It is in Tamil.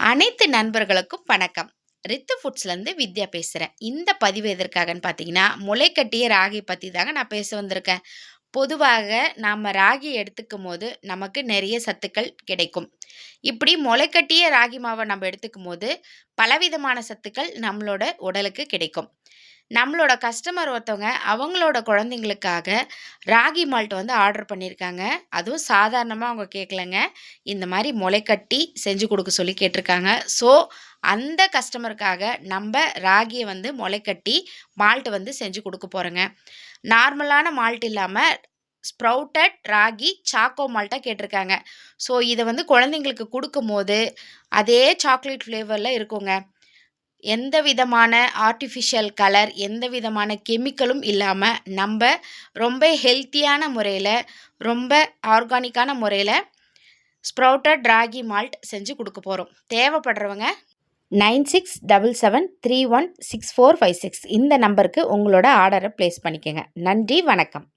அனைத்து நண்பர்களுக்கும் வணக்கம். ரித்து ஃபுட்ஸ்லேருந்து வித்யா பேசுகிறேன். இந்த பதிவு எதற்காகன்னு பார்த்தீங்கன்னா, முளைக்கட்டிய ராகி பத்தி தாங்க நான் பேச வந்திருக்கேன். பொதுவாக நாம ராகி எடுத்துக்கும்போது, நமக்கு நெறைய சத்துக்கள் கிடைக்கும். இப்படி முளைக்கட்டிய ராகி மாவ நம்ம எடுத்துக்கும்போது, பலவிதமான சத்துக்கள் நம்மளோட உடலுக்கு கிடைக்கும். நம்மளோட கஸ்டமர் ஒருத்தவங்க அவங்களோட குழந்தைங்களுக்காக ராகி மால்ட் வந்து ஆர்டர் பண்ணியிருக்காங்க. அதுவும் சாதாரணமா அவங்க கேட்கலங்க. இந்த மாரி முளைக்கட்டி செஞ்சு குடுக்க சொல்லி கேட்டிருக்காங்க. ஸோ, அந்த கஸ்டமருக்காக நம்ப ராகிய வந்து முளைக்கட்டி மால்ட் வந்து செஞ்சு குடுக்க போறோங்க. நார்மலான மால்ட் இல்லாம ஸ்ப்ரவுட்டட் ராகி சாக்கோ மால்ட்டா கேட்டிருக்காங்க. ஸோ, இத வந்து குழந்தைங்களுக்கு குடுக்கும்போது, அதே சாக்லேட் ஃப்ளேவர்ல இருக்குங்க. எந்த விதமான ஆர்ட்டிஃபிஷியல் கலர், எந்த விதமான கெமிக்கலும் இல்லாம, நம்ப ரொம்ப ஹெல்த்தியான முறையில, ரொம்ப ஆர்கானிக்கான முறையில ஸ்ப்ரவுட்டட் ராகி மால்ட் செஞ்சு குடுக்க போறோம். தேவைப்படுறவங்க 9677316456 இந்த நம்பருக்கு உங்களோட ஆர்டர பிளேஸ் பண்ணிக்கங்க. நன்றி, வணக்கம்.